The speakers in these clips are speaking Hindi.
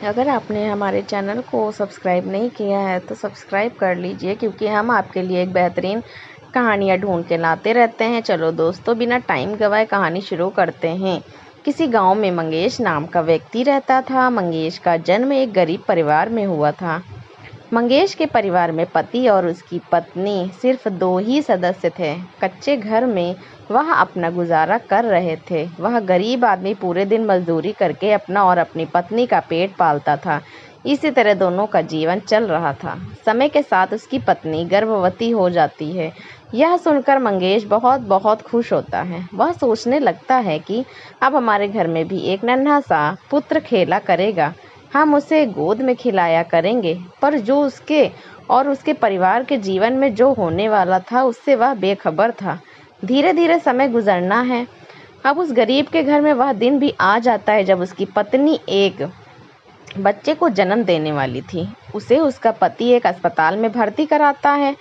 अगर आपने हमारे चैनल को सब्सक्राइब नहीं किया है तो सब्सक्राइब कर लीजिए, क्योंकि हम आपके लिए एक बेहतरीन कहानियाँ ढूंढ के लाते रहते हैं। चलो दोस्तों, बिना टाइम गवाए कहानी शुरू करते हैं। किसी गांव में मंगेश नाम का व्यक्ति रहता था। मंगेश का जन्म एक गरीब परिवार में हुआ था। मंगेश के परिवार में पति और उसकी पत्नी सिर्फ 2 ही सदस्य थे। कच्चे घर में वह अपना गुजारा कर रहे थे। वह गरीब आदमी पूरे दिन मजदूरी करके अपना और अपनी पत्नी का पेट पालता था। इसी तरह दोनों का जीवन चल रहा था। समय के साथ उसकी पत्नी गर्भवती हो जाती है। यह सुनकर मंगेश बहुत बहुत खुश होता है। वह सोचने लगता है कि अब हमारे घर में भी एक नन्हा सा पुत्र खेला करेगा। हम उसे गोद में खिलाया करेंगे। पर जो उसके और उसके परिवार के जीवन में जो होने वाला था, उससे वह बेखबर था। धीरे धीरे समय गुजरना है। अब उस गरीब के घर में वह दिन भी आ जाता है जब उसकी पत्नी एक बच्चे को जन्म देने वाली थी। उसे उसका पति एक अस्पताल में भर्ती कराता है।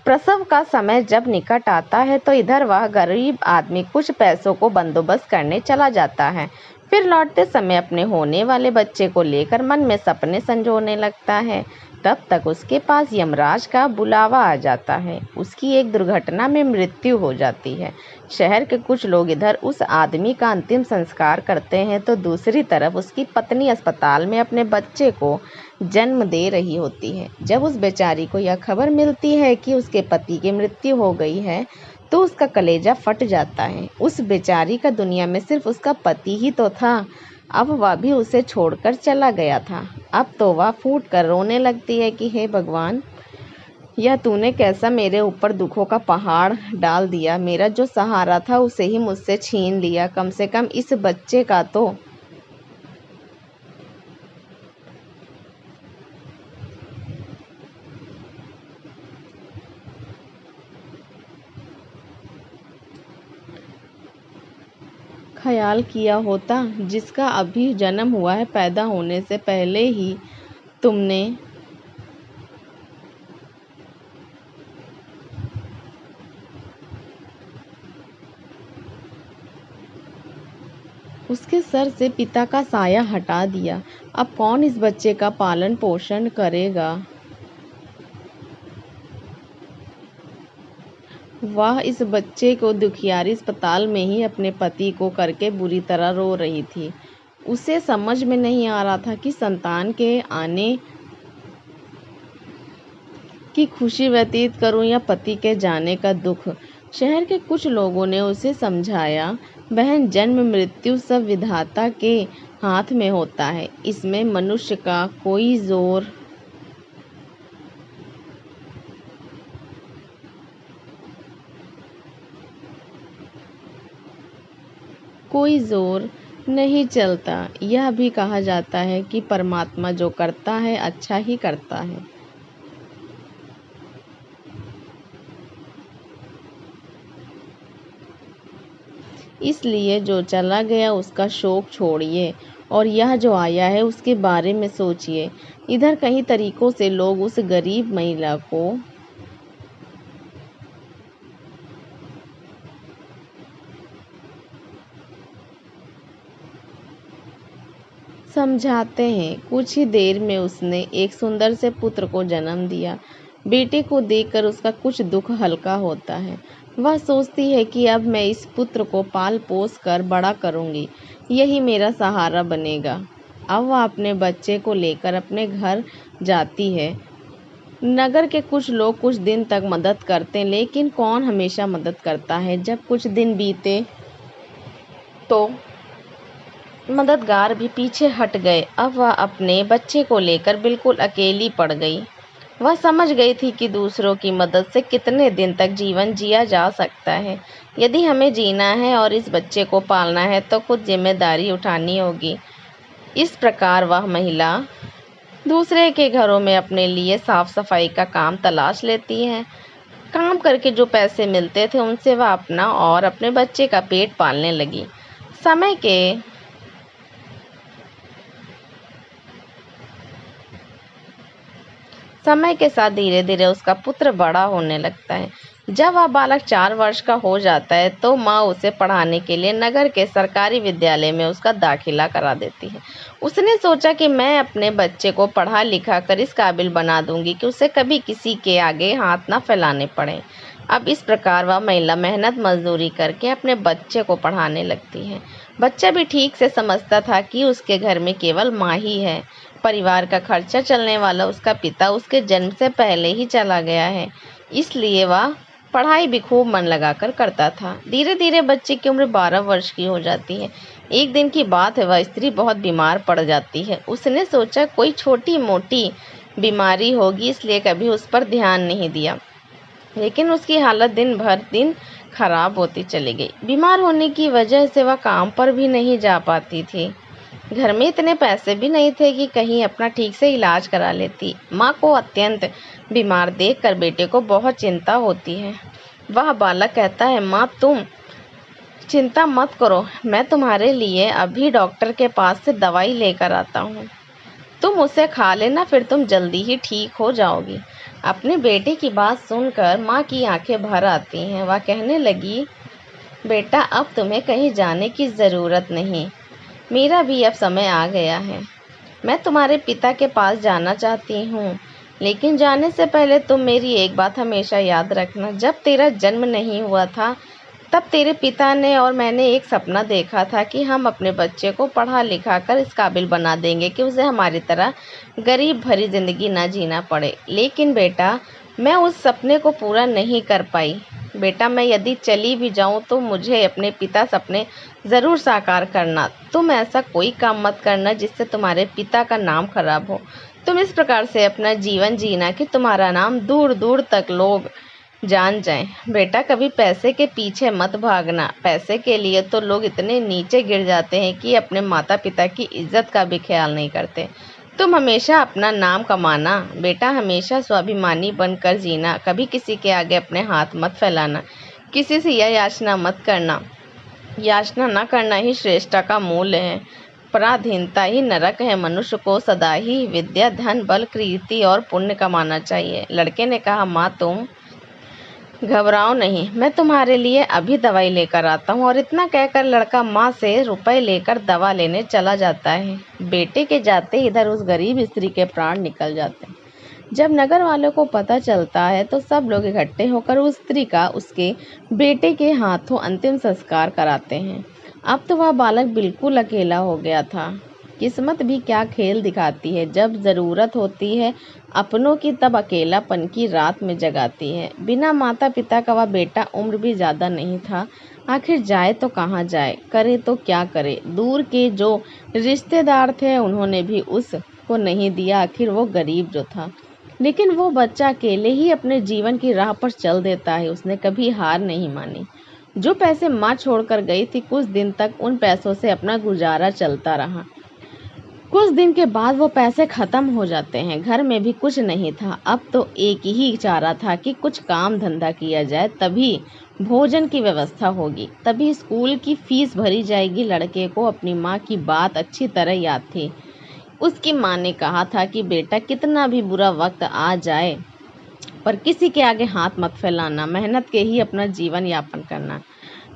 प्रसव का समय जब निकट आता है तो इधर वह गरीब आदमी कुछ पैसों को बंदोबस्त करने चला जाता है। फिर लौटते समय अपने होने वाले बच्चे को लेकर मन में सपने संजोने लगता है। तब तक उसके पास यमराज का बुलावा आ जाता है। उसकी एक दुर्घटना में मृत्यु हो जाती है। शहर के कुछ लोग इधर उस आदमी का अंतिम संस्कार करते हैं तो दूसरी तरफ उसकी पत्नी अस्पताल में अपने बच्चे को जन्म दे रही होती है। जब उस बेचारी को यह खबर मिलती है कि उसके पति की मृत्यु हो गई है तो उसका कलेजा फट जाता है। उस बेचारी का दुनिया में सिर्फ उसका पति ही तो था। अब वह भी उसे छोड़कर चला गया था। अब तो वह फूट कर रोने लगती है कि हे भगवान, यह तूने कैसा मेरे ऊपर दुखों का पहाड़ डाल दिया। मेरा जो सहारा था उसे ही मुझसे छीन लिया। कम से कम इस बच्चे का तो ख्याल किया होता, जिसका अभी जन्म हुआ है। पैदा होने से पहले ही तुमने उसके सर से पिता का साया हटा दिया। अब कौन इस बच्चे का पालन पोषण करेगा। वह इस बच्चे को दुखियारी अस्पताल में ही अपने पति को करके बुरी तरह रो रही थी। उसे समझ में नहीं आ रहा था कि संतान के आने की खुशी व्यतीत करूं या पति के जाने का दुख। शहर के कुछ लोगों ने उसे समझाया, बहन, जन्म मृत्यु सब विधाता के हाथ में होता है। इसमें मनुष्य का कोई जोर नहीं चलता। यह भी कहा जाता है कि परमात्मा जो करता है अच्छा ही करता है। इसलिए जो चला गया उसका शोक छोड़िए और यह जो आया है उसके बारे में सोचिए। इधर कई तरीकों से लोग उस गरीब महिला को समझाते हैं। कुछ ही देर में उसने एक सुंदर से पुत्र को जन्म दिया। बेटे को देखकर उसका कुछ दुख हल्का होता है। वह सोचती है कि अब मैं इस पुत्र को पाल पोस कर बड़ा करूंगी, यही मेरा सहारा बनेगा। अब वह अपने बच्चे को लेकर अपने घर जाती है। नगर के कुछ लोग कुछ दिन तक मदद करते हैं, लेकिन कौन हमेशा मदद करता है। जब कुछ दिन बीते तो मददगार भी पीछे हट गए। अब वह अपने बच्चे को लेकर बिल्कुल अकेली पड़ गई। वह समझ गई थी कि दूसरों की मदद से कितने दिन तक जीवन जिया जा सकता है। यदि हमें जीना है और इस बच्चे को पालना है तो खुद जिम्मेदारी उठानी होगी। इस प्रकार वह महिला दूसरे के घरों में अपने लिए साफ सफाई का काम तलाश लेती है। काम करके जो पैसे मिलते थे उनसे वह अपना और अपने बच्चे का पेट पालने लगी। समय के समय के साथ धीरे धीरे उसका पुत्र बड़ा होने लगता है। जब वह बालक 4 वर्ष का हो जाता है तो माँ उसे पढ़ाने के लिए नगर के सरकारी विद्यालय में उसका दाखिला करा देती है। उसने सोचा कि मैं अपने बच्चे को पढ़ा लिखा कर इस काबिल बना दूंगी कि उसे कभी किसी के आगे हाथ ना फैलाने पड़े। अब इस प्रकार वह महिला मेहनत मजदूरी करके अपने बच्चे को पढ़ाने लगती है। बच्चा भी ठीक से समझता था कि उसके घर में केवल माँ ही है। परिवार का खर्चा चलने वाला उसका पिता उसके जन्म से पहले ही चला गया है, इसलिए वह पढ़ाई भी खूब मन लगाकर करता था। धीरे धीरे बच्चे की उम्र 12 वर्ष की हो जाती है। एक दिन की बात है, वह स्त्री बहुत बीमार पड़ जाती है। उसने सोचा कोई छोटी मोटी बीमारी होगी, इसलिए कभी उस पर ध्यान नहीं दिया, लेकिन उसकी हालत दिन भर दिन खराब होती चली गई। बीमार होने की वजह से वह काम पर भी नहीं जा पाती थी। घर में इतने पैसे भी नहीं थे कि कहीं अपना ठीक से इलाज करा लेती। माँ को अत्यंत बीमार देखकर बेटे को बहुत चिंता होती है। वह बालक कहता है, माँ तुम चिंता मत करो, मैं तुम्हारे लिए अभी डॉक्टर के पास से दवाई लेकर आता हूँ। तुम उसे खा लेना, फिर तुम जल्दी ही ठीक हो जाओगी। अपने बेटे की बात सुनकर माँ की आंखें भर आती हैं। वह कहने लगी, बेटा अब तुम्हें कहीं जाने की ज़रूरत नहीं, मेरा भी अब समय आ गया है। मैं तुम्हारे पिता के पास जाना चाहती हूँ, लेकिन जाने से पहले तुम मेरी एक बात हमेशा याद रखना। जब तेरा जन्म नहीं हुआ था तब तेरे पिता ने और मैंने एक सपना देखा था कि हम अपने बच्चे को पढ़ा लिखा कर इस काबिल बना देंगे कि उसे हमारी तरह गरीब भरी ज़िंदगी ना जीना पड़े। लेकिन बेटा, मैं उस सपने को पूरा नहीं कर पाई। बेटा, मैं यदि चली भी जाऊं तो मुझे अपने पिता सपने ज़रूर साकार करना। तुम ऐसा कोई काम मत करना जिससे तुम्हारे पिता का नाम खराब हो। तुम इस प्रकार से अपना जीवन जीना कि तुम्हारा नाम दूर दूर तक लोग जान जाएं। बेटा, कभी पैसे के पीछे मत भागना। पैसे के लिए तो लोग इतने नीचे गिर जाते हैं कि अपने माता पिता की इज्जत का भी ख्याल नहीं करते। तुम हमेशा अपना नाम कमाना। बेटा, हमेशा स्वाभिमानी बनकर जीना। कभी किसी के आगे अपने हाथ मत फैलाना। किसी से यह याचना मत करना। याचना न करना ही श्रेष्ठता का मूल्य है। पराधीनता ही नरक है। मनुष्य को सदा ही विद्या, धन, बल, कीर्ति और पुण्य कमाना चाहिए। लड़के ने कहा, माँ तुम घबराओ नहीं, मैं तुम्हारे लिए अभी दवाई लेकर आता हूँ। और इतना कहकर लड़का माँ से रुपए लेकर दवा लेने चला जाता है। बेटे के जाते इधर उस गरीब स्त्री के प्राण निकल जाते हैं। जब नगर वालों को पता चलता है तो सब लोग इकट्ठे होकर उस स्त्री का उसके बेटे के हाथों अंतिम संस्कार कराते हैं। अब तो वह बालक बिल्कुल अकेला हो गया था। किस्मत भी क्या खेल दिखाती है, जब ज़रूरत होती है अपनों की तब अकेलापन की रात में जगाती है। बिना माता पिता का वह बेटा उम्र भी ज़्यादा नहीं था। आखिर जाए तो कहाँ जाए, करे तो क्या करे। दूर के जो रिश्तेदार थे उन्होंने भी उसको नहीं दिया, आखिर वो गरीब जो था। लेकिन वो बच्चा अकेले ही अपने जीवन की राह पर चल देता है। उसने कभी हार नहीं मानी। जो पैसे माँ छोड़कर गई थी, कुछ दिन तक उन पैसों से अपना गुजारा चलता रहा। कुछ दिन के बाद वो पैसे खत्म हो जाते हैं। घर में भी कुछ नहीं था। अब तो एक ही चारा था कि कुछ काम धंधा किया जाए, तभी भोजन की व्यवस्था होगी, तभी स्कूल की फीस भरी जाएगी। लड़के को अपनी माँ की बात अच्छी तरह याद थी। उसकी माँ ने कहा था कि बेटा, कितना भी बुरा वक्त आ जाए पर किसी के आगे हाथ मत फैलाना, मेहनत के ही अपना जीवन यापन करना।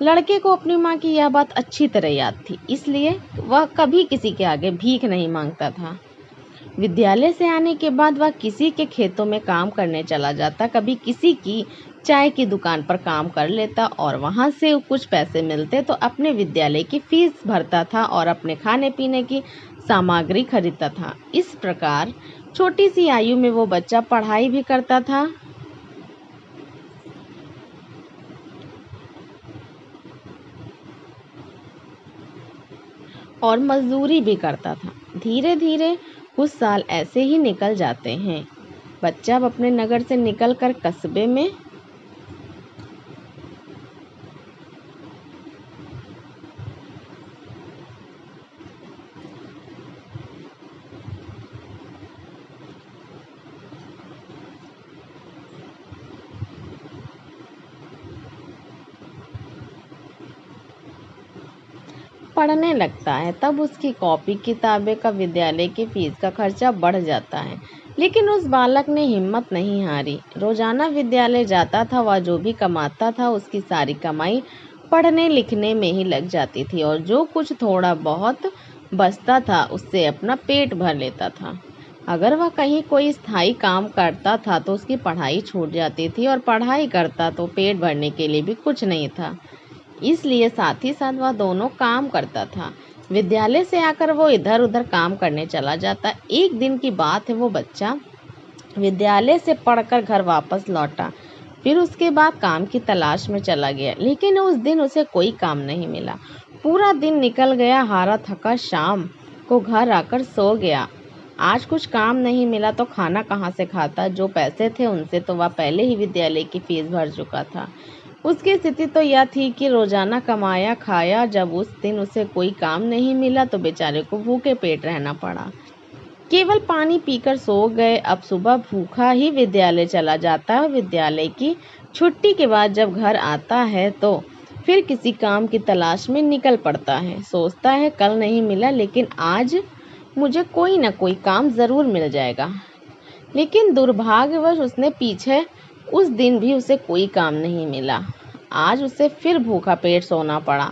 लड़के को अपनी माँ की यह बात अच्छी तरह याद थी, इसलिए वह कभी किसी के आगे भीख नहीं मांगता था। विद्यालय से आने के बाद वह किसी के खेतों में काम करने चला जाता, कभी किसी की चाय की दुकान पर काम कर लेता और वहां से कुछ पैसे मिलते तो अपने विद्यालय की फीस भरता था और अपने खाने पीने की सामग्री खरीदता था। इस प्रकार छोटी सी आयु में वो बच्चा पढ़ाई भी करता था और मजदूरी भी करता था। धीरे धीरे कुछ साल ऐसे ही निकल जाते हैं। बच्चा अब अपने नगर से निकलकर कस्बे में पढ़ने लगता है तब उसकी कॉपी किताबें का विद्यालय की फीस का खर्चा बढ़ जाता है। लेकिन उस बालक ने हिम्मत नहीं हारी। रोजाना विद्यालय जाता था, वह जो भी कमाता था उसकी सारी कमाई पढ़ने लिखने में ही लग जाती थी और जो कुछ थोड़ा बहुत बचता था उससे अपना पेट भर लेता था। अगर वह कहीं कोई स्थायी काम करता था तो उसकी पढ़ाई छूट जाती थी और पढ़ाई करता तो पेट भरने के लिए भी कुछ नहीं था। इसलिए साथ ही साथ वह दोनों काम करता था। विद्यालय से आकर वो इधर उधर काम करने चला जाता। एक दिन की बात है, वो बच्चा विद्यालय से पढ़कर घर वापस लौटा। फिर उसके बाद काम की तलाश में चला गया, लेकिन उस दिन उसे कोई काम नहीं मिला। पूरा दिन निकल गया, हारा थका शाम को घर आकर सो गया। आज कुछ काम नहीं मिला तो खाना कहाँ से खाता। जो पैसे थे उनसे तो वह पहले ही विद्यालय की फीस भर चुका था। उसकी स्थिति तो यह थी कि रोजाना कमाया खाया, जब उस दिन उसे कोई काम नहीं मिला तो बेचारे को भूखे पेट रहना पड़ा। केवल पानी पीकर सो गए। अब सुबह भूखा ही विद्यालय चला जाता है। विद्यालय की छुट्टी के बाद जब घर आता है तो फिर किसी काम की तलाश में निकल पड़ता है। सोचता है कल नहीं मिला लेकिन आज मुझे कोई ना कोई काम ज़रूर मिल जाएगा। लेकिन दुर्भाग्यवश उसने पीछे उस दिन भी उसे कोई काम नहीं मिला। आज उसे फिर भूखा पेट सोना पड़ा।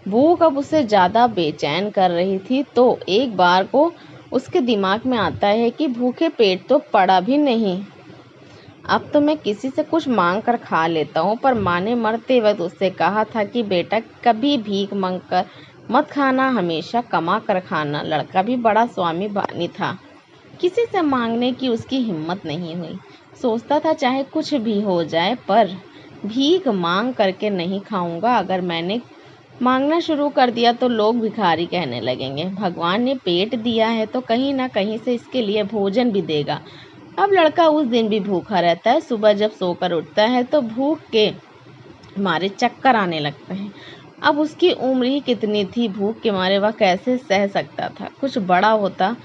भूख अब उसे ज़्यादा बेचैन कर रही थी तो एक बार को उसके दिमाग में आता है कि भूखे पेट तो पड़ा भी नहीं, अब तो मैं किसी से कुछ मांग कर खा लेता हूँ। पर माँ ने मरते वक्त उससे कहा था कि बेटा कभी भीख मांग कर मत खाना, हमेशा कमा कर खाना। लड़का भी बड़ा स्वाभिमानी था, किसी से मांगने की उसकी हिम्मत नहीं हुई। सोचता था चाहे कुछ भी हो जाए पर भीख मांग करके नहीं खाऊंगा। अगर मैंने मांगना शुरू कर दिया तो लोग भिखारी कहने लगेंगे। भगवान ने पेट दिया है तो कहीं ना कहीं से इसके लिए भोजन भी देगा। अब लड़का उस दिन भी भूखा रहता है। सुबह जब सोकर उठता है तो भूख के मारे चक्कर आने लगते हैं। अब उसकी उम्र ही कितनी थी, भूख के मारे वह कैसे सह सकता था। कुछ बड़ा होता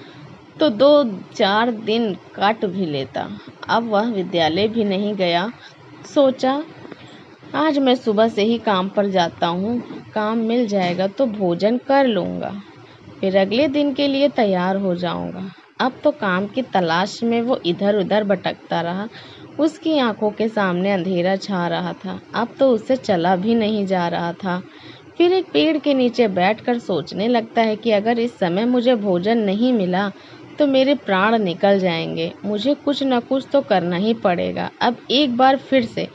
तो 2-4 दिन काट भी लेता। अब वह विद्यालय भी नहीं गया। सोचा आज मैं सुबह से ही काम पर जाता हूँ, काम मिल जाएगा तो भोजन कर लूँगा, फिर अगले दिन के लिए तैयार हो जाऊँगा। अब तो काम की तलाश में वो इधर उधर भटकता रहा। उसकी आंखों के सामने अंधेरा छा रहा था। अब तो उससे चला भी नहीं जा रहा था। फिर एक पेड़ के नीचे बैठकर सोचने लगता है कि अगर इस समय मुझे भोजन नहीं मिला तो मेरे प्राण निकल जाएंगे। मुझे कुछ न कुछ तो करना ही पड़ेगा। अब एक बार फिर से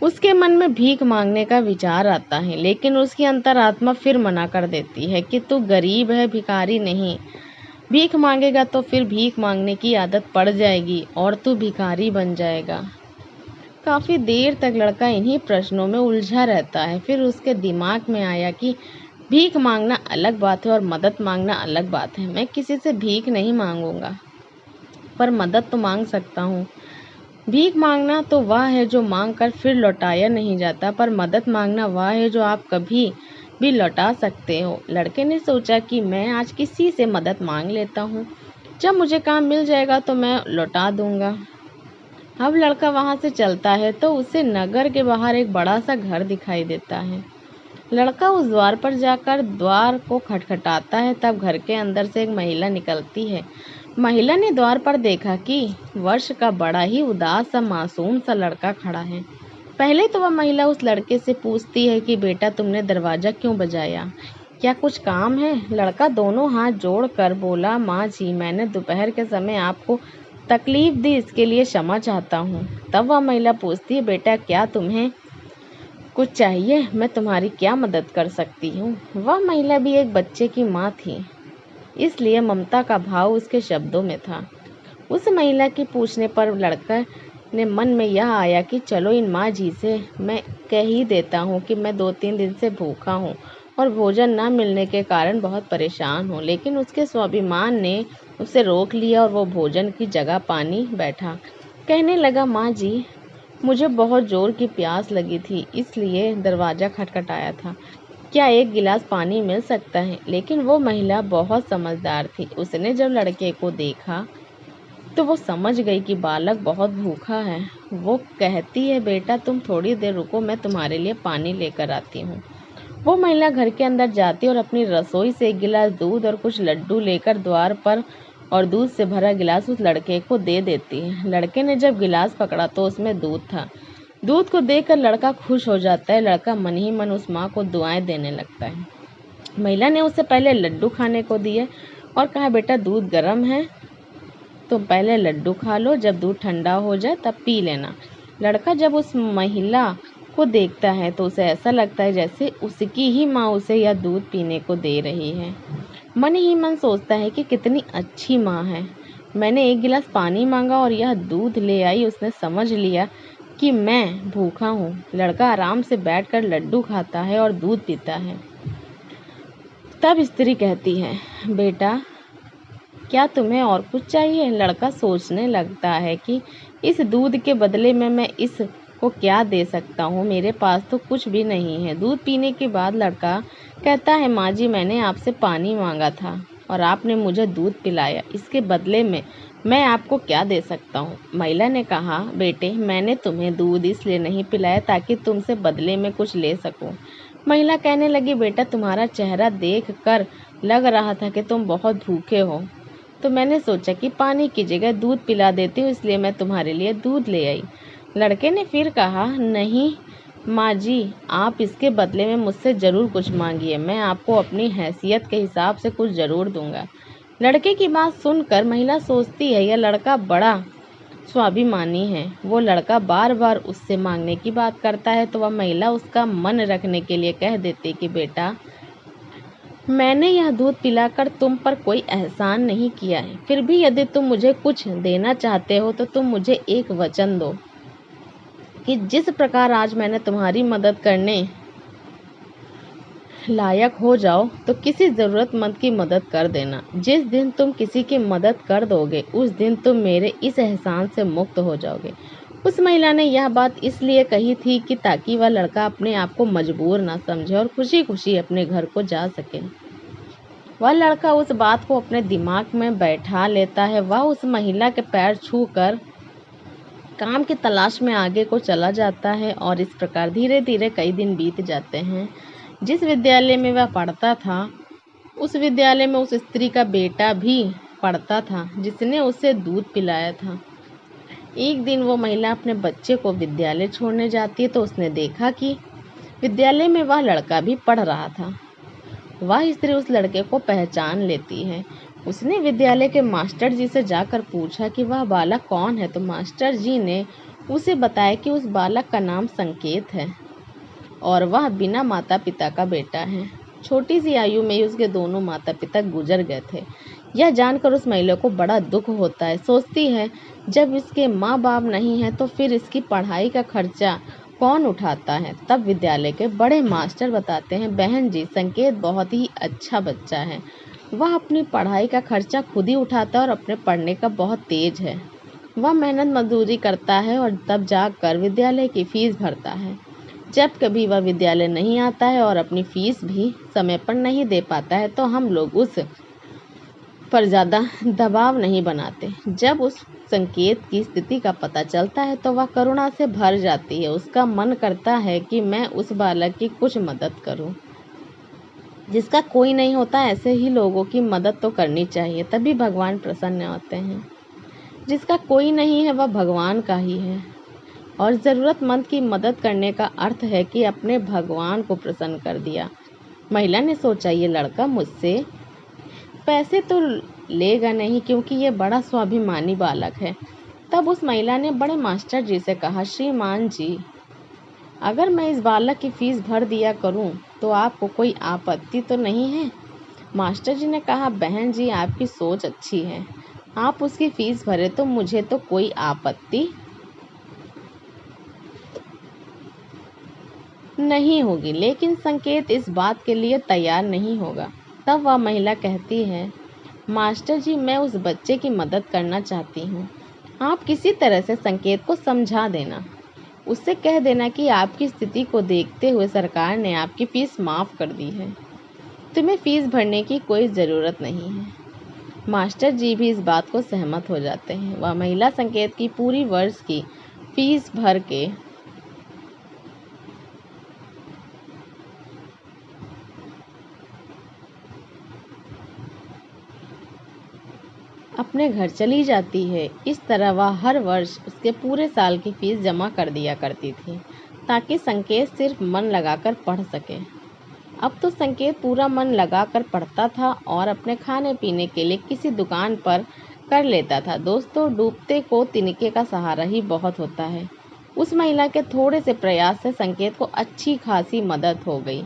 उसके मन में भीख मांगने का विचार आता है, लेकिन उसकी अंतरात्मा फिर मना कर देती है कि तू गरीब है, भिखारी नहीं। भीख मांगेगा तो फिर भीख मांगने की आदत पड़ जाएगी और तू भिखारी बन जाएगा। काफ़ी देर तक लड़का इन्हीं प्रश्नों में उलझा रहता है। फिर उसके दिमाग में आया कि भीख मांगना अलग बात है और मदद मांगना अलग बात है। मैं किसी से भीख नहीं मांगूंगा, पर मदद तो मांग सकता हूँ। भीख मांगना तो वह है जो मांग कर फिर लौटाया नहीं जाता, पर मदद मांगना वह है जो आप कभी भी लौटा सकते हो। लड़के ने सोचा कि मैं आज किसी से मदद मांग लेता हूँ, जब मुझे काम मिल जाएगा तो मैं लौटा दूंगा। अब लड़का वहाँ से चलता है तो उसे नगर के बाहर एक बड़ा सा घर दिखाई देता है। लड़का उस द्वार पर जाकर द्वार को खटखटाता है। तब घर के अंदर से एक महिला निकलती है। महिला ने द्वार पर देखा कि वर्ष का बड़ा ही उदास सा मासूम सा लड़का खड़ा है। पहले तो वह महिला उस लड़के से पूछती है कि बेटा तुमने दरवाज़ा क्यों बजाया, क्या कुछ काम है? लड़का दोनों हाथ जोड़कर बोला, माँ जी मैंने दोपहर के समय आपको तकलीफ दी, इसके लिए क्षमा चाहता हूँ। तब वह महिला पूछती है, बेटा क्या तुम्हें कुछ चाहिए? मैं तुम्हारी क्या मदद कर सकती हूँ? वह महिला भी एक बच्चे की माँ थी, इसलिए ममता का भाव उसके शब्दों में था। उस महिला के पूछने पर लड़का ने मन में यह आया कि चलो इन माँ जी से मैं कह ही देता हूँ कि मैं 2-3 दिन से भूखा हूँ और भोजन न मिलने के कारण बहुत परेशान हूँ। लेकिन उसके स्वाभिमान ने उसे रोक लिया और वो भोजन की जगह पानी बैठा। कहने लगा, माँ जी मुझे बहुत जोर की प्यास लगी थी, इसलिए दरवाज़ा खटखटाया था। क्या एक गिलास पानी मिल सकता है? लेकिन वो महिला बहुत समझदार थी। उसने जब लड़के को देखा तो वो समझ गई कि बालक बहुत भूखा है। वो कहती है, बेटा तुम थोड़ी देर रुको, मैं तुम्हारे लिए पानी लेकर आती हूँ। वो महिला घर के अंदर जाती और अपनी रसोई से एक गिलास दूध और कुछ लड्डू लेकर द्वार पर और दूध से भरा गिलास उस लड़के को दे देती है। लड़के ने जब गिलास पकड़ा तो उसमें दूध था। दूध को देखकर लड़का खुश हो जाता है। लड़का मन ही मन उस माँ को दुआएं देने लगता है। महिला ने उससे पहले लड्डू खाने को दिए और कहा, बेटा दूध गर्म है, तुम पहले लड्डू खा लो, जब दूध ठंडा हो जाए तब पी लेना। लड़का जब उस महिला को देखता है तो उसे ऐसा लगता है जैसे उसकी ही माँ उसे यह दूध पीने को दे रही है। मन ही मन सोचता है कि कितनी अच्छी माँ है। मैंने एक गिलास पानी मांगा और यह दूध ले आई। उसने समझ लिया कि मैं भूखा हूँ। लड़का आराम से बैठकर लड्डू खाता है और दूध पीता है। तब स्त्री कहती है, बेटा क्या तुम्हें और कुछ चाहिए? लड़का सोचने लगता है कि इस दूध के बदले में मैं इसको क्या दे सकता हूँ। मेरे पास तो कुछ भी नहीं है। दूध पीने के बाद लड़का कहता है, माँ जी मैंने आपसे पानी मांगा था और आपने मुझे दूध पिलाया, इसके बदले में मैं आपको क्या दे सकता हूँ? महिला ने कहा, बेटे मैंने तुम्हें दूध इसलिए नहीं पिलाया ताकि तुमसे बदले में कुछ ले सकूँ। महिला कहने लगी, बेटा तुम्हारा चेहरा देख कर लग रहा था कि तुम बहुत भूखे हो, तो मैंने सोचा कि पानी की जगह दूध पिला देती हूँ, इसलिए मैं तुम्हारे लिए दूध ले आई। लड़के ने फिर कहा, नहीं माँ जी, आप इसके बदले में मुझसे ज़रूर कुछ मांगिए, मैं आपको अपनी हैसियत के हिसाब से कुछ ज़रूर दूंगा। लड़के की बात सुनकर महिला सोचती है, यह लड़का बड़ा स्वाभिमानी है। वो लड़का बार बार उससे मांगने की बात करता है तो वह महिला उसका मन रखने के लिए कह देती कि बेटा मैंने यह दूध पिलाकर तुम पर कोई एहसान नहीं किया है, फिर भी यदि तुम मुझे कुछ देना चाहते हो तो तुम मुझे एक वचन दो कि जिस प्रकार आज मैंने तुम्हारी मदद करने लायक हो जाओ तो किसी ज़रूरतमंद की मदद कर देना। जिस दिन तुम किसी की मदद कर दोगे उस दिन तुम मेरे इस एहसान से मुक्त हो जाओगे। उस महिला ने यह बात इसलिए कही थी कि ताकि वह लड़का अपने आप को मजबूर ना समझे और खुशी खुशी अपने घर को जा सके। वह लड़का उस बात को अपने दिमाग में बैठा लेता है। वह उस महिला के पैर छू कर काम की तलाश में आगे को चला जाता है और इस प्रकार धीरे धीरे कई दिन बीत जाते हैं। जिस विद्यालय में वह पढ़ता था उस विद्यालय में उस स्त्री का बेटा भी पढ़ता था जिसने उसे दूध पिलाया था। एक दिन वो महिला अपने बच्चे को विद्यालय छोड़ने जाती है तो उसने देखा कि विद्यालय में वह लड़का भी पढ़ रहा था। वह स्त्री उस लड़के को पहचान लेती है। उसने विद्यालय के मास्टर जी से जाकर पूछा कि वह बालक कौन है, तो मास्टर जी ने उसे बताया कि उस बालक का नाम संकेत है और वह बिना माता पिता का बेटा है। छोटी सी आयु में ही उसके दोनों माता पिता गुजर गए थे। यह जानकर उस महिला को बड़ा दुख होता है। सोचती है, जब इसके माँ बाप नहीं हैं तो फिर इसकी पढ़ाई का खर्चा कौन उठाता है। तब विद्यालय के बड़े मास्टर बताते हैं, बहन जी संकेत बहुत ही अच्छा बच्चा है, वह अपनी पढ़ाई का खर्चा खुद ही उठाता है और अपने पढ़ने का बहुत तेज है। वह मेहनत मजदूरी करता है और तब जाकर विद्यालय की फीस भरता है। जब कभी वह विद्यालय नहीं आता है और अपनी फीस भी समय पर नहीं दे पाता है तो हम लोग उस पर ज़्यादा दबाव नहीं बनाते। जब उस संकेत की स्थिति का पता चलता है तो वह करुणा से भर जाती है। उसका मन करता है कि मैं उस बालक की कुछ मदद करूं। जिसका कोई नहीं होता ऐसे ही लोगों की मदद तो करनी चाहिए, तभी भगवान प्रसन्न होते हैं। जिसका कोई नहीं है वह भगवान का ही है और ज़रूरतमंद की मदद करने का अर्थ है कि अपने भगवान को प्रसन्न कर दिया। महिला ने सोचा, ये लड़का मुझसे पैसे तो लेगा नहीं क्योंकि ये बड़ा स्वाभिमानी बालक है। तब उस महिला ने बड़े मास्टर जी से कहा, श्रीमान जी अगर मैं इस बालक की फीस भर दिया करूं तो आपको कोई आपत्ति तो नहीं है। मास्टर जी ने कहा, बहन जी आपकी सोच अच्छी है, आप उसकी फीस भरे तो मुझे तो कोई आपत्ति नहीं होगी, लेकिन संकेत इस बात के लिए तैयार नहीं होगा। तब वह महिला कहती है, मास्टर जी मैं उस बच्चे की मदद करना चाहती हूँ, आप किसी तरह से संकेत को समझा देना, उससे कह देना कि आपकी स्थिति को देखते हुए सरकार ने आपकी फीस माफ़ कर दी है, तुम्हें फीस भरने की कोई ज़रूरत नहीं है। मास्टर जी भी इस बात को सहमत हो जाते हैं। वह महिला संकेत की पूरी वर्ष की फीस भर के अपने घर चली जाती है। इस तरह वह हर वर्ष उसके पूरे साल की फीस जमा कर दिया करती थी, ताकि संकेत सिर्फ मन लगाकर पढ़ सके। अब तो संकेत पूरा मन लगाकर पढ़ता था और अपने खाने पीने के लिए किसी दुकान पर कर लेता था। दोस्तों, डूबते को तिनके का सहारा ही बहुत होता है। उस महिला के थोड़े से प्रयास से संकेत को अच्छी खासी मदद हो गई।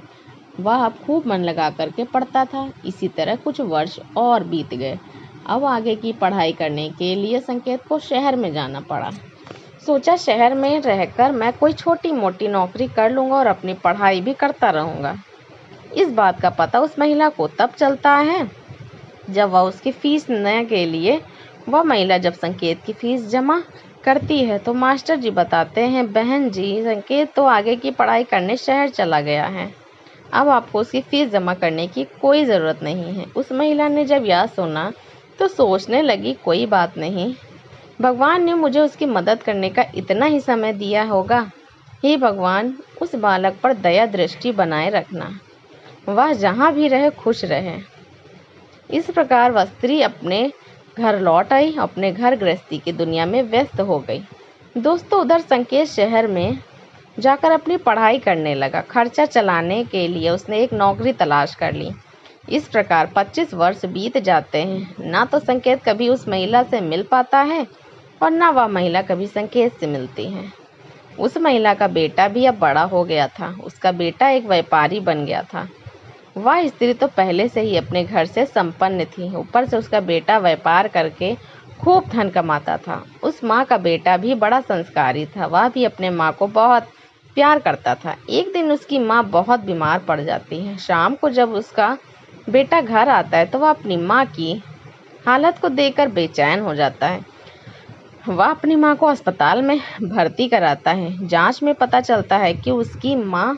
वह अब खूब मन लगा करके पढ़ता था। इसी तरह कुछ वर्ष और बीत गए। अब आगे की पढ़ाई करने के लिए संकेत को शहर में जाना पड़ा। सोचा, शहर में रहकर मैं कोई छोटी मोटी नौकरी कर लूँगा और अपनी पढ़ाई भी करता रहूँगा। इस बात का पता उस महिला को तब चलता है जब वह उसकी फीस न के लिए वह महिला जब संकेत की फीस जमा करती है तो मास्टर जी बताते हैं, बहन जी, संकेत तो आगे की पढ़ाई करने शहर चला गया है। अब आपको उसकी फीस जमा करने की कोई ज़रूरत नहीं है। उस महिला ने जब यह सुना तो सोचने लगी, कोई बात नहीं, भगवान ने मुझे उसकी मदद करने का इतना ही समय दिया होगा। हे भगवान, उस बालक पर दया दृष्टि बनाए रखना, वह जहाँ भी रहे खुश रहे। इस प्रकार वह स्त्री अपने घर लौट आई, अपने घर गृहस्थी की दुनिया में व्यस्त हो गई। दोस्तों, उधर संकेत शहर में जाकर अपनी पढ़ाई करने लगा। खर्चा चलाने के लिए उसने एक नौकरी तलाश कर ली। इस प्रकार 25 वर्ष बीत जाते हैं। ना तो संकेत कभी उस महिला से मिल पाता है और ना वह महिला कभी संकेत से मिलती है। उस महिला का बेटा भी अब बड़ा हो गया था। उसका बेटा एक व्यापारी बन गया था। वह स्त्री तो पहले से ही अपने घर से संपन्न थी, ऊपर से उसका बेटा व्यापार करके खूब धन कमाता था। उस माँ का बेटा भी बड़ा संस्कारी था। वह भी अपने माँ को बहुत प्यार करता था। एक दिन उसकी माँ बहुत बीमार पड़ जाती है। शाम को जब उसका बेटा घर आता है तो वह अपनी माँ की हालत को देखकर बेचैन हो जाता है। वह अपनी माँ को अस्पताल में भर्ती कराता है। जांच में पता चलता है कि उसकी माँ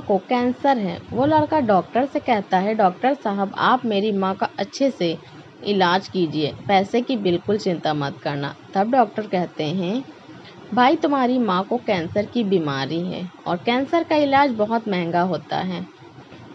को कैंसर है। वो लड़का डॉक्टर से कहता है, डॉक्टर साहब, आप मेरी माँ का अच्छे से इलाज कीजिए, पैसे की बिल्कुल चिंता मत करना। तब डॉक्टर कहते हैं, भाई, तुम्हारी माँ को कैंसर की बीमारी है और कैंसर का इलाज बहुत महंगा होता है।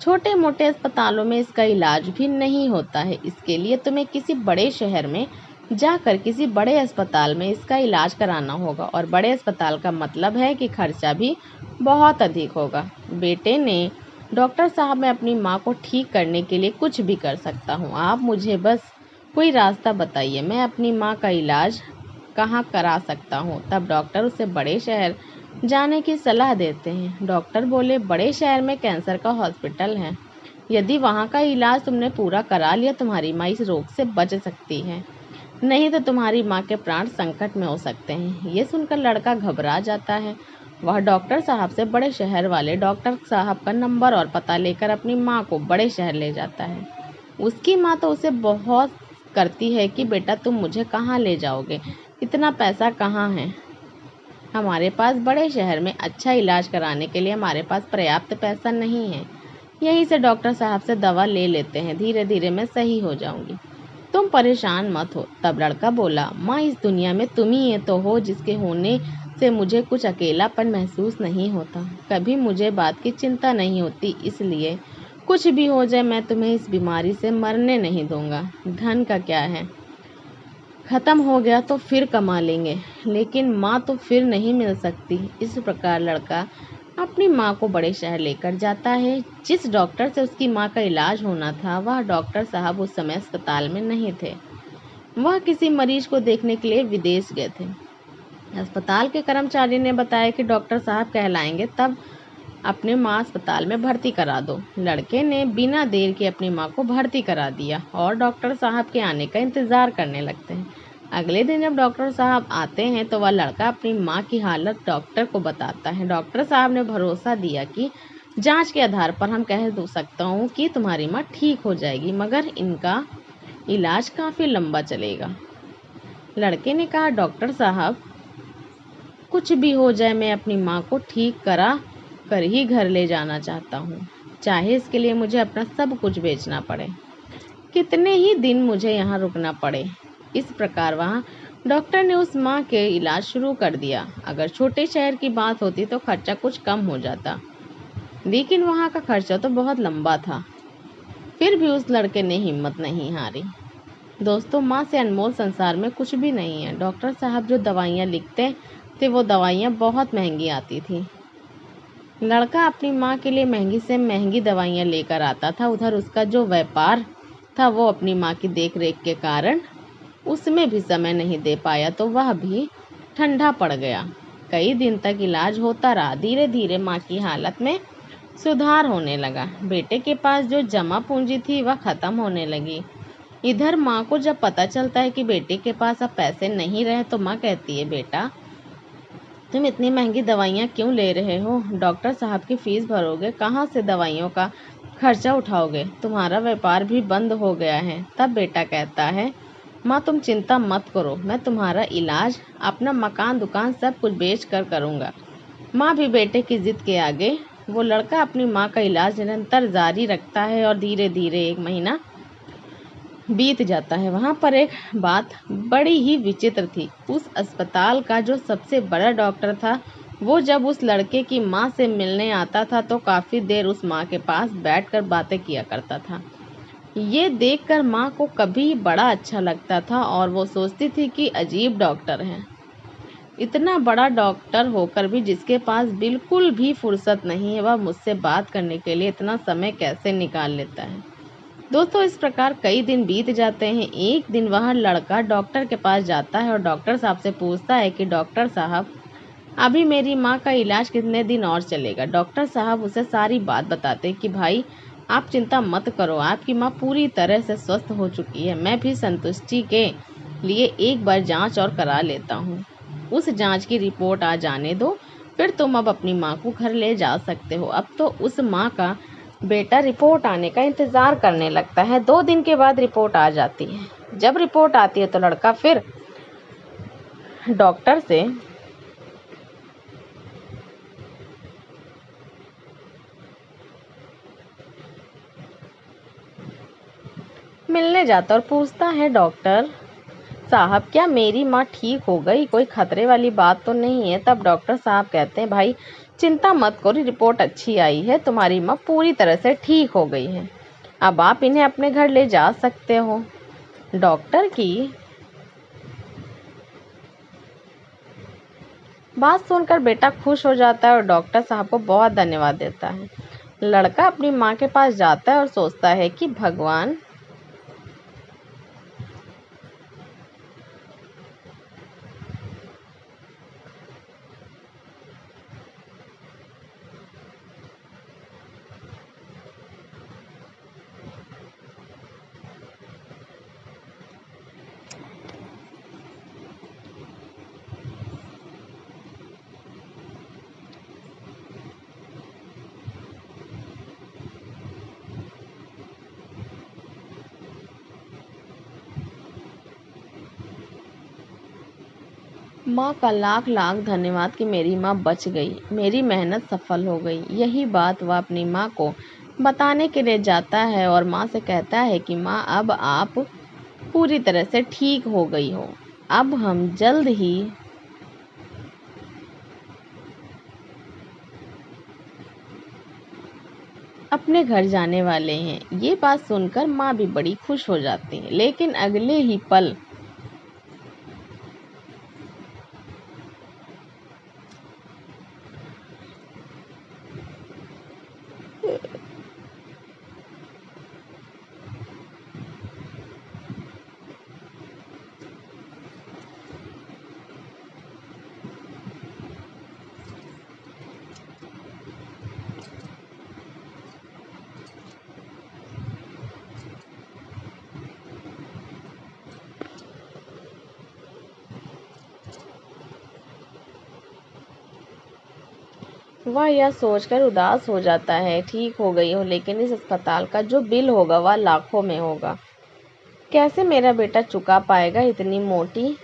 छोटे मोटे अस्पतालों में इसका इलाज भी नहीं होता है। इसके लिए तुम्हें किसी बड़े शहर में जाकर किसी बड़े अस्पताल में इसका इलाज कराना होगा, और बड़े अस्पताल का मतलब है कि खर्चा भी बहुत अधिक होगा। बेटे ने, डॉक्टर साहब, मैं अपनी माँ को ठीक करने के लिए कुछ भी कर सकता हूँ। आप मुझे बस कोई रास्ता बताइए, मैं अपनी माँ का इलाज कहाँ करा सकता हूँ। तब डॉक्टर उसे बड़े शहर जाने की सलाह देते हैं। डॉक्टर बोले, बड़े शहर में कैंसर का हॉस्पिटल है। यदि वहाँ का इलाज तुमने पूरा करा लिया, तुम्हारी माँ इस रोग से बच सकती है, नहीं तो तुम्हारी माँ के प्राण संकट में हो सकते हैं। ये सुनकर लड़का घबरा जाता है। वह डॉक्टर साहब से बड़े शहर वाले डॉक्टर साहब का नंबर और पता लेकर अपनी माँ को बड़े शहर ले जाता है। उसकी माँ तो उसे बहुत करती है कि बेटा, तुम मुझे कहाँ ले जाओगे, इतना पैसा कहाँ है, हमारे पास बड़े शहर में अच्छा इलाज कराने के लिए हमारे पास पर्याप्त पैसा नहीं है। यहीं से डॉक्टर साहब से दवा ले लेते हैं, धीरे धीरे मैं सही हो जाऊंगी, तुम परेशान मत हो। तब लड़का बोला, माँ, इस दुनिया में तुम ही तो हो जिसके होने से मुझे कुछ अकेलापन महसूस नहीं होता। कभी मुझे बात की चिंता नहीं होती, इसलिए कुछ भी हो जाए मैं तुम्हें इस बीमारी से मरने नहीं दूंगा। धन का क्या है, खत्म हो गया तो फिर कमा लेंगे, लेकिन माँ तो फिर नहीं मिल सकती। इस प्रकार लड़का अपनी माँ को बड़े शहर लेकर जाता है। जिस डॉक्टर से उसकी माँ का इलाज होना था, वह डॉक्टर साहब उस समय अस्पताल में नहीं थे। वह किसी मरीज को देखने के लिए विदेश गए थे। अस्पताल के कर्मचारी ने बताया कि डॉक्टर साहब कहलाएंगे, तब अपने माँ अस्पताल में भर्ती करा दो। लड़के ने बिना देर के अपनी माँ को भर्ती करा दिया और डॉक्टर साहब के आने का इंतज़ार करने लगते हैं। अगले दिन जब डॉक्टर साहब आते हैं तो वह लड़का अपनी माँ की हालत डॉक्टर को बताता है। डॉक्टर साहब ने भरोसा दिया कि जांच के आधार पर हम कह सकता हूँ कि तुम्हारी माँ ठीक हो जाएगी, मगर इनका इलाज काफ़ी लंबा चलेगा। लड़के ने कहा, डॉक्टर साहब, कुछ भी हो जाए मैं अपनी माँ को ठीक करा कर ही घर ले जाना चाहता हूँ, चाहे इसके लिए मुझे अपना सब कुछ बेचना पड़े, कितने ही दिन मुझे यहाँ रुकना पड़े। इस प्रकार वहाँ डॉक्टर ने उस माँ के इलाज शुरू कर दिया। अगर छोटे शहर की बात होती तो खर्चा कुछ कम हो जाता, लेकिन वहाँ का खर्चा तो बहुत लंबा था। फिर भी उस लड़के ने हिम्मत नहीं हारी। दोस्तों, माँ से अनमोल संसार में कुछ भी नहीं है। डॉक्टर साहब जो दवाइयाँ लिखते थे वो दवाइयाँ बहुत महंगी आती थी। लड़का अपनी माँ के लिए महंगी से महंगी दवाइयाँ लेकर आता था। उधर उसका जो व्यापार था वो अपनी माँ की देखरेख के कारण उसमें भी समय नहीं दे पाया, तो वह भी ठंडा पड़ गया। कई दिन तक इलाज होता रहा। धीरे धीरे माँ की हालत में सुधार होने लगा। बेटे के पास जो जमा पूंजी थी वह खत्म होने लगी। इधर माँ को जब पता चलता है कि बेटे के पास अब पैसे नहीं रहे तो माँ कहती है, बेटा तुम इतनी महंगी दवाइयाँ क्यों ले रहे हो? डॉक्टर साहब की फीस भरोगे? कहाँ से दवाइयों का खर्चा उठाओगे? तुम्हारा व्यापार भी बंद हो गया है। तब बेटा कहता है, माँ तुम चिंता मत करो, मैं तुम्हारा इलाज अपना मकान दुकान सब कुछ बेच कर करूँगा। माँ भी बेटे की जिद के आगे। वो लड़का अपनी माँ का इलाज निरंतर जारी रखता है और धीरे धीरे 1 महीना बीत जाता है। वहाँ पर एक बात बड़ी ही विचित्र थी। उस अस्पताल का जो सबसे बड़ा डॉक्टर था वो जब उस लड़के की माँ से मिलने आता था तो काफ़ी देर उस माँ के पास बैठकर बातें किया करता था। ये देखकर माँ को कभी बड़ा अच्छा लगता था और वो सोचती थी कि अजीब डॉक्टर है। इतना बड़ा डॉक्टर होकर भी जिसके पास बिल्कुल भी फुर्सत नहीं है, वह मुझसे बात करने के लिए इतना समय कैसे निकाल लेता है। दोस्तों, इस प्रकार कई दिन बीत जाते हैं। एक दिन वह लड़का डॉक्टर के पास जाता है और डॉक्टर साहब से पूछता है कि डॉक्टर साहब, अभी मेरी माँ का इलाज कितने दिन और चलेगा? डॉक्टर साहब उसे सारी बात बताते हैं कि भाई आप चिंता मत करो, आपकी माँ पूरी तरह से स्वस्थ हो चुकी है। मैं भी संतुष्टि के लिए एक बार जांच और करा लेता हूँ। उस जांच की रिपोर्ट आ जाने दो, फिर तुम अब अपनी माँ को घर ले जा सकते हो। अब तो उस माँ का बेटा रिपोर्ट आने का इंतज़ार करने लगता है। 2 दिन के बाद रिपोर्ट आ जाती है। जब रिपोर्ट आती है तो लड़का फिर डॉक्टर से मिलने जाता और पूछता है, डॉक्टर साहब क्या मेरी माँ ठीक हो गई? कोई खतरे वाली बात तो नहीं है? तब डॉक्टर साहब कहते हैं, भाई चिंता मत करो, रिपोर्ट अच्छी आई है, तुम्हारी माँ पूरी तरह से ठीक हो गई है। अब आप इन्हें अपने घर ले जा सकते हो। डॉक्टर की बात सुनकर बेटा खुश हो जाता है और डॉक्टर साहब को बहुत धन्यवाद देता है। लड़का अपनी माँ के पास जाता है और सोचता है कि भगवान माँ का लाख लाख धन्यवाद कि मेरी माँ बच गई, मेरी मेहनत सफल हो गई। यही बात वह अपनी माँ को बताने के लिए जाता है और माँ से कहता है कि माँ अब आप पूरी तरह से ठीक हो गई हो। अब हम जल्द ही अपने घर जाने वाले हैं। ये बात सुनकर माँ भी बड़ी खुश हो जाती है, लेकिन अगले ही पल वह यह सोचकर उदास हो जाता है, ठीक हो गई हो, लेकिन इस अस्पताल का जो बिल होगा वह लाखों में होगा। कैसे मेरा बेटा चुका पाएगा इतनी मोटी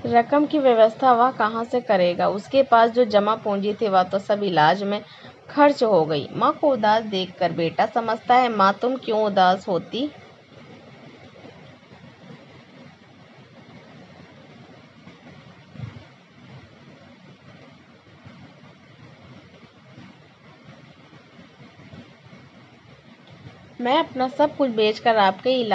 रकम की व्यवस्था वह कहाँ से करेगा? उसके पास जो जमा पूंजी थी वह तो सब इलाज में खर्च हो गई। माँ को उदास देखकर बेटा समझता है, माँ तुम क्यों उदास होती? मैं अपना सब कुछ बेचकर आपके इलाज